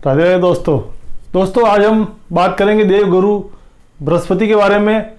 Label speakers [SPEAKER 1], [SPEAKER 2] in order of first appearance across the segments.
[SPEAKER 1] राधे राधे दोस्तों आज हम बात करेंगे देव गुरु बृहस्पति के बारे में।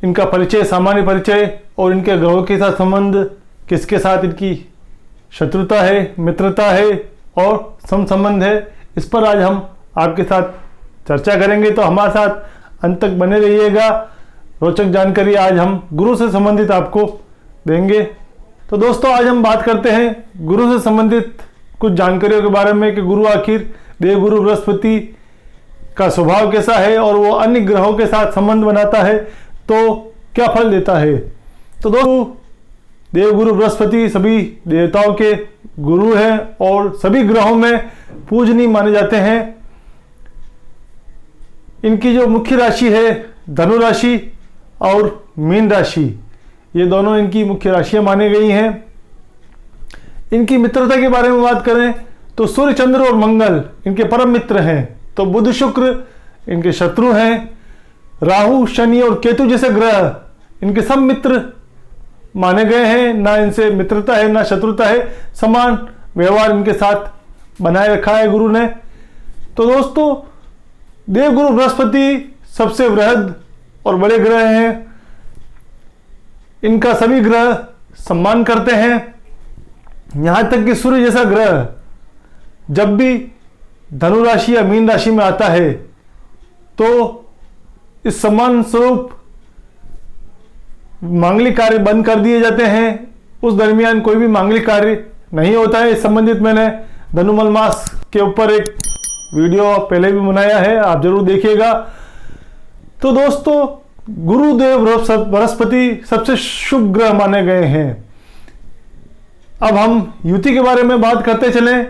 [SPEAKER 1] इनका परिचय, सामान्य परिचय और इनके ग्रहों के साथ संबंध, किसके साथ इनकी शत्रुता है, मित्रता है और संबंध है, इस पर आज हम आपके साथ चर्चा करेंगे। तो हमारे साथ अंत तक बने रहिएगा। रोचक जानकारी आज हम गुरु से संबंधित आपको देंगे। तो दोस्तों आज हम बात करते हैं गुरु से संबंधित कुछ जानकारियों के बारे में कि गुरु आखिर देवगुरु बृहस्पति का स्वभाव कैसा है और वो अन्य ग्रहों के साथ संबंध बनाता है तो क्या फल देता है। तो दोस्तों देवगुरु बृहस्पति सभी देवताओं के गुरु हैं और सभी ग्रहों में पूजनीय माने जाते हैं। इनकी जो मुख्य राशि है धनु राशि और मीन राशि, ये दोनों इनकी मुख्य राशियां मानी गई हैं। इनकी मित्रता के बारे में बात करें तो सूर्य, चंद्र और मंगल इनके परम मित्र हैं। तो बुध, शुक्र इनके शत्रु हैं। राहु, शनि और केतु जैसे ग्रह इनके सब मित्र माने गए हैं। ना इनसे मित्रता है ना शत्रुता है, समान व्यवहार इनके साथ बनाए रखा है गुरु ने। तो दोस्तों देवगुरु बृहस्पति सबसे वृहद और बड़े ग्रह हैं। इनका सभी ग्रह सम्मान करते हैं। यहां तक कि सूर्य जैसा ग्रह जब भी धनु राशि या मीन राशि में आता है तो इस सम्मान स्वरूप मांगलिक कार्य बंद कर दिए जाते हैं। उस दरमियान कोई भी मांगलिक कार्य नहीं होता है। इस संबंधित मैंने धनुमल मास के ऊपर एक वीडियो पहले भी बनाया है, आप जरूर देखिएगा। तो दोस्तों गुरुदेव बृहस्पति सबसे शुभ ग्रह माने गए हैं। अब हम युति के बारे में बात करते चलें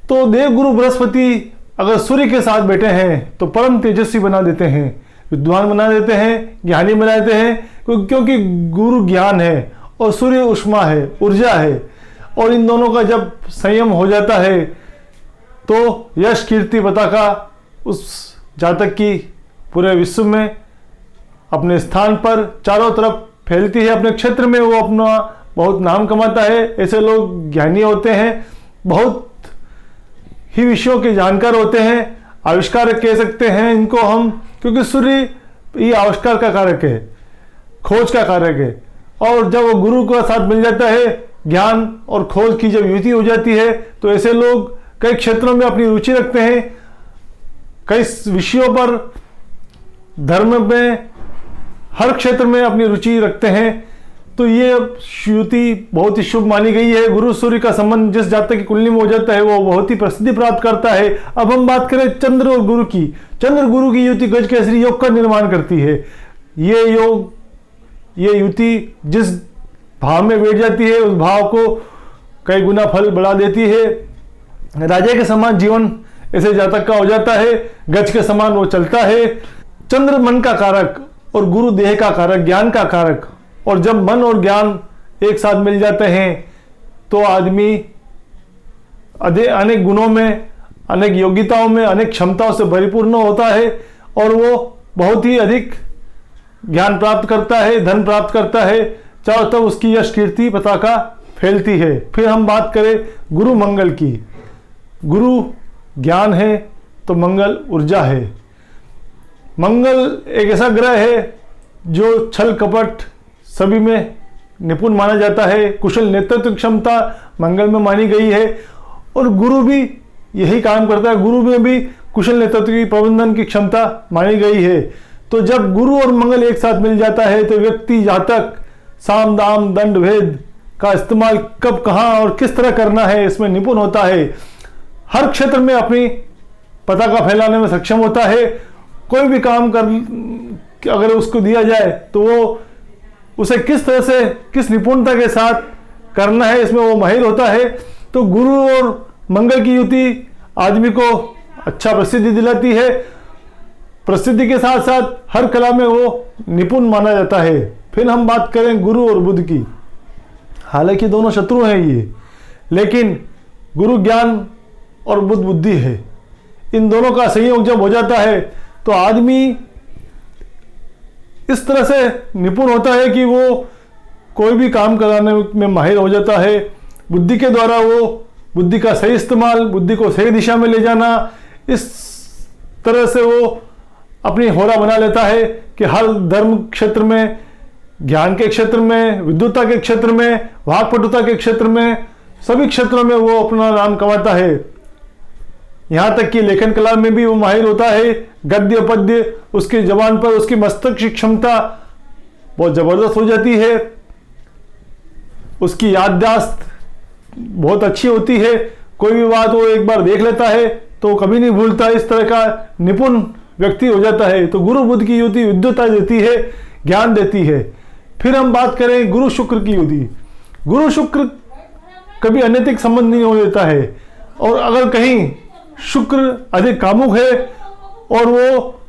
[SPEAKER 1] तो देवगुरु बृहस्पति अगर सूर्य के साथ बैठे हैं तो परम तेजस्वी बना देते हैं, विद्वान बना देते हैं, ज्ञानी बना देते हैं, क्योंकि गुरु ज्ञान है और सूर्य उष्मा है, ऊर्जा है। और इन दोनों का जब संयम हो जाता है तो यश, कीर्ति, पताका उस जातक की पूरे विश्व में अपने स्थान पर चारों तरफ फैलती है। अपने क्षेत्र में वो अपना बहुत नाम कमाता है। ऐसे लोग ज्ञानी होते हैं, बहुत ही विषयों के जानकार होते हैं, आविष्कारक कह सकते हैं इनको हम, क्योंकि सूर्य ये आविष्कार का कारक है, खोज का कारक है। और जब वो गुरु का साथ मिल जाता है, ज्ञान और खोज की जब युति हो जाती है तो ऐसे लोग कई क्षेत्रों में अपनी रुचि रखते हैं, कई विषयों पर, धर्म में, हर क्षेत्र में अपनी रुचि रखते हैं। तो ये युति बहुत ही शुभ मानी गई है। गुरु सूर्य का संबंध जिस जातक की कुंडली में हो जाता है वो बहुत ही प्रसिद्धि प्राप्त करता है। अब हम बात करें चंद्र और गुरु की। चंद्र गुरु की युति गज केसरी योग का निर्माण करती है। ये योग, ये युति जिस भाव में बैठ जाती है उस भाव को कई गुना फल बढ़ा देती है। राजा के समान जीवन ऐसे जातक का हो जाता है, गज के समान वो चलता है। चंद्र मन का कारक और गुरु देह का कारक, ज्ञान का कारक। और जब मन और ज्ञान एक साथ मिल जाते हैं तो आदमी अनेक गुणों में, अनेक योग्यताओं में, अनेक क्षमताओं से परिपूर्ण होता है और वो बहुत ही अधिक ज्ञान प्राप्त करता है, धन प्राप्त करता है। चारों तरफ उसकी यश, कीर्ति, पताका फैलती है। फिर हम बात करें गुरु मंगल की। गुरु ज्ञान है तो मंगल ऊर्जा है। मंगल एक ऐसा ग्रह है जो छल कपट सभी में निपुण माना जाता है। कुशल नेतृत्व क्षमता मंगल में मानी गई है और गुरु भी यही काम करता है। गुरु में भी कुशल नेतृत्व की, प्रबंधन की क्षमता मानी गई है। तो जब गुरु और मंगल एक साथ मिल जाता है तो व्यक्ति, जातक साम, दाम, दंड, भेद का इस्तेमाल कब, कहाँ और किस तरह करना है इसमें निपुण होता है। हर क्षेत्र में अपनी पताका फैलाने में सक्षम होता है। कोई भी काम कर अगर उसको दिया जाए तो वो उसे किस तरह से, किस निपुणता के साथ करना है इसमें वो माहिर होता है। तो गुरु और मंगल की युति आदमी को अच्छा प्रसिद्धि दिलाती है। प्रसिद्धि के साथ साथ हर कला में वो निपुण माना जाता है। फिर हम बात करें गुरु और बुध की। हालांकि दोनों शत्रु हैं ये, लेकिन गुरु ज्ञान और बुध बुद्धि है। इन दोनों का संयोग जब हो जाता है तो आदमी इस तरह से निपुण होता है कि वो कोई भी काम कराने में माहिर हो जाता है। बुद्धि के द्वारा वो बुद्धि का सही इस्तेमाल, बुद्धि को सही दिशा में ले जाना, इस तरह से वो अपनी होरा बना लेता है कि हर धर्म क्षेत्र में, ज्ञान के क्षेत्र में, विद्वता के क्षेत्र में, वाक्पटुता के क्षेत्र में, सभी क्षेत्रों में वो अपना नाम कमाता है। यहाँ तक कि लेखन कला में भी वो माहिर होता है। गद्य पद्य उसकी जबान पर, उसकी मस्तक की क्षमता बहुत जबरदस्त हो जाती है। उसकी याददाश्त बहुत अच्छी होती है। कोई भी बात वो एक बार देख लेता है तो कभी नहीं भूलता। इस तरह का निपुण व्यक्ति हो जाता है। तो गुरु बुध की युति विद्वता देती है, ज्ञान देती है। फिर हम बात करें गुरु शुक्र की युति। गुरु शुक्र कभी अनैतिक संबंध नहीं हो देता है, और अगर कहीं शुक्र अधिक कामुक है और वो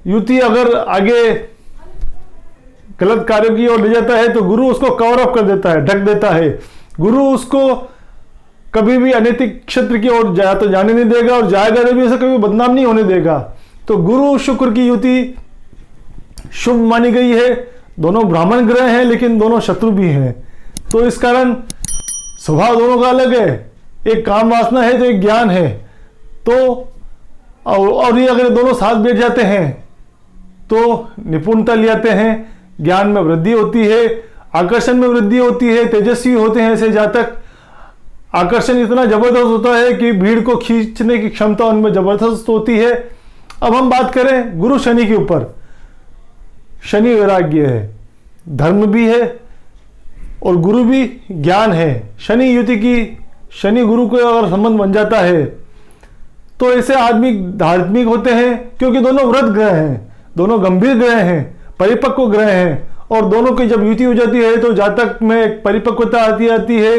[SPEAKER 1] युति अगर आगे गलत कार्यों की ओर ले जाता है तो गुरु उसको कवर अप कर देता है, ढक देता है। गुरु उसको कभी भी अनैतिक क्षेत्र की ओर तो जाने नहीं देगा, और जाएगा तो भी उसे कभी बदनाम नहीं होने देगा। तो गुरु शुक्र की युति शुभ मानी गई है। दोनों ब्राह्मण ग्रह हैं लेकिन दोनों शत्रु भी हैं, तो इस कारण स्वभाव दोनों का अलग है। एक काम वासना है तो एक ज्ञान है। तो और ये अगर दोनों साथ बैठ जाते हैं तो निपुणता ले आते हैं, ज्ञान में वृद्धि होती है, आकर्षण में वृद्धि होती है, तेजस्वी होते हैं ऐसे जातक। आकर्षण इतना जबरदस्त होता है कि भीड़ को खींचने की क्षमता उनमें जबरदस्त होती है। अब हम बात करें गुरु शनि के ऊपर। शनि वैराग्य है, धर्म भी है और गुरु भी ज्ञान है। शनि युति की, शनि गुरु को अगर संबंध बन जाता है तो ऐसे आदमी धार्मिक होते हैं, क्योंकि दोनों व्रत ग्रह हैं, दोनों गंभीर ग्रह हैं, परिपक्व ग्रह हैं, और दोनों की जब युति हो जाती है तो जातक में एक परिपक्वता आती है।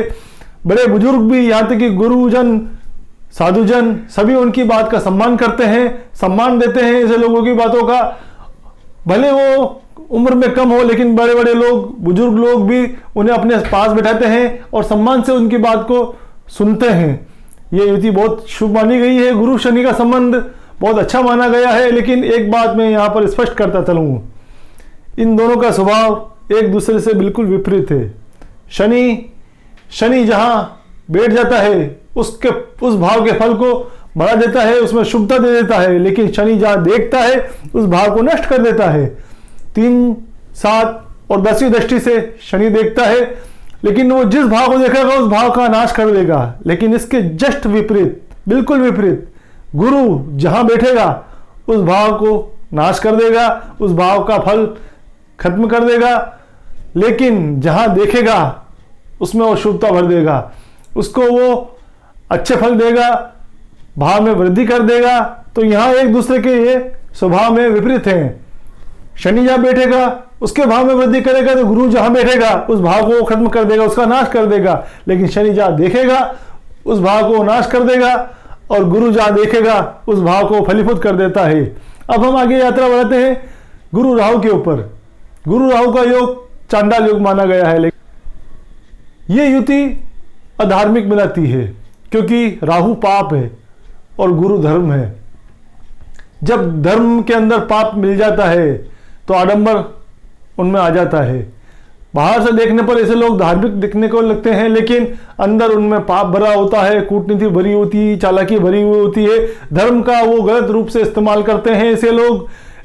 [SPEAKER 1] बड़े बुजुर्ग भी, यहाँ तक कि गुरुजन, साधुजन, सभी उनकी बात का सम्मान करते हैं, सम्मान देते हैं ऐसे लोगों की बातों का। भले वो उम्र में कम हो, लेकिन बड़े बड़े लोग, बुजुर्ग लोग भी उन्हें अपने पास बैठाते हैं और सम्मान से उनकी बात को सुनते हैं। ये युति बहुत शुभ मानी गई है। गुरु शनि का संबंध बहुत अच्छा माना गया है। लेकिन एक बात मैं यहाँ पर स्पष्ट करता चलूँ, इन दोनों का स्वभाव एक दूसरे से बिल्कुल विपरीत है। शनि जहाँ बैठ जाता है उस भाव के फल को बढ़ा देता है, उसमें शुभता दे देता है। लेकिन शनि जहाँ देखता है उस भाव को नष्ट कर देता है। 3, 7 और 10वीं दृष्टि से शनि देखता है, लेकिन वो जिस भाव को देखेगा उस भाव का नाश कर देगा। लेकिन इसके जस्ट विपरीत, बिल्कुल विपरीत, गुरु जहां बैठेगा उस भाव को नाश कर देगा, उस भाव का फल खत्म कर देगा। लेकिन जहां देखेगा उसमें वो शुभता भर देगा, उसको वो अच्छे फल देगा, भाव में वृद्धि कर देगा। तो यहाँ एक दूसरे के ये स्वभाव में विपरीत हैं। शनि जहाँ बैठेगा उसके भाव में वृद्धि करेगा, तो गुरु जहाँ बैठेगा उस भाव को खत्म कर देगा, उसका नाश कर देगा। लेकिन शनि जहाँ देखेगा उस भाव को नाश कर देगा, और गुरु जहाँ देखेगा उस भाव को फलीभूत कर देता है। अब हम आगे यात्रा बढ़ाते हैं गुरु राहु के ऊपर। गुरु राहु का योग चांडाल योग माना गया है। लेकिन ये युति अधार्मिक बनाती है, क्योंकि राहु पाप है और गुरु धर्म है। जब धर्म के अंदर पाप मिल जाता है तो आडंबर उनमें आ जाता है। बाहर से देखने पर ऐसे लोग धार्मिक दिखने को लगते हैं, लेकिन अंदर उनमें पाप भरा होता है, कूटनीति भरी होती है, चालाकी भरी हुई होती है। धर्म का वो गलत रूप से इस्तेमाल करते हैं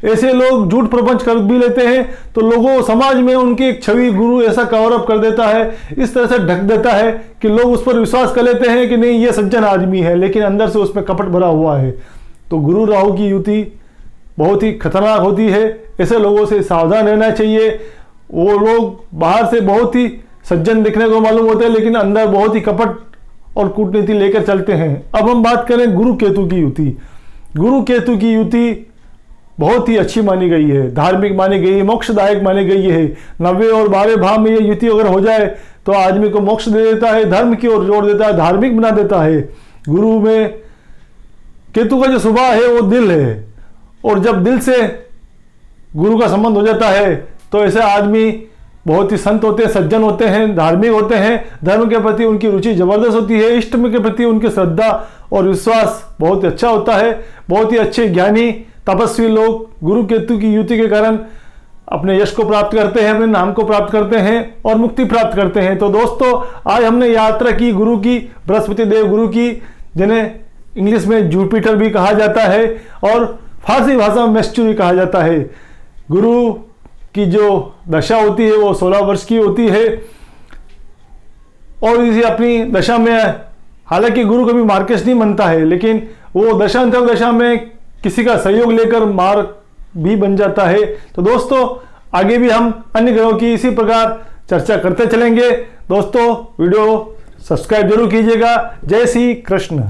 [SPEAKER 1] ऐसे लोग झूठ प्रपंच कर भी लेते हैं, तो लोगों समाज में उनकी एक छवि गुरु ऐसा कवर अप कर देता है, इस तरह से ढक देता है कि लोग उस पर विश्वास कर लेते हैं कि नहीं, ये सज्जन आदमी है, लेकिन अंदर से उसमें कपट भरा हुआ है। तो गुरु राहु की युति बहुत ही खतरनाक होती है। ऐसे लोगों से सावधान रहना चाहिए। वो लोग बाहर से बहुत ही सज्जन दिखने को मालूम होते हैं, लेकिन अंदर बहुत ही कपट और कूटनीति लेकर चलते हैं। अब हम बात करें गुरु केतु की युति। गुरु केतु की युति बहुत ही अच्छी मानी गई है, धार्मिक मानी गई है, मोक्षदायक मानी गई है। 9वें और 12वें भाव में ये युति अगर हो जाए तो आदमी को मोक्ष दे देता है, धर्म की ओर जोड़ देता है, धार्मिक बना देता है। गुरु में केतु का जो स्वभाव है वो दिल है, और जब दिल से गुरु का संबंध हो जाता है तो ऐसे आदमी बहुत ही संत होते हैं, सज्जन होते हैं, धार्मिक होते हैं। धर्म के प्रति उनकी रुचि जबरदस्त होती है, इष्ट के प्रति उनकी श्रद्धा और विश्वास बहुत ही अच्छा होता है। बहुत ही अच्छे ज्ञानी तपस्वी लोग गुरु केतु की युति के कारण अपने यश को प्राप्त करते हैं, अपने नाम को प्राप्त करते हैं और मुक्ति प्राप्त करते हैं। तो दोस्तों आज हमने यात्रा की गुरु की, बृहस्पति देव गुरु की, जिन्हें इंग्लिश में जुपिटर भी कहा जाता है और फारसी भाषा में मेस्चुरी कहा जाता है। गुरु की जो दशा होती है वो 16 वर्ष की होती है और इसे अपनी दशा में, हालांकि गुरु कभी मार्केश नहीं बनता है, लेकिन वो दशांतर दशा में किसी का सहयोग लेकर मार्ग भी बन जाता है। तो दोस्तों आगे भी हम अन्य ग्रहों की इसी प्रकार चर्चा करते चलेंगे। दोस्तों वीडियो सब्सक्राइब जरूर कीजिएगा। जय श्री कृष्ण।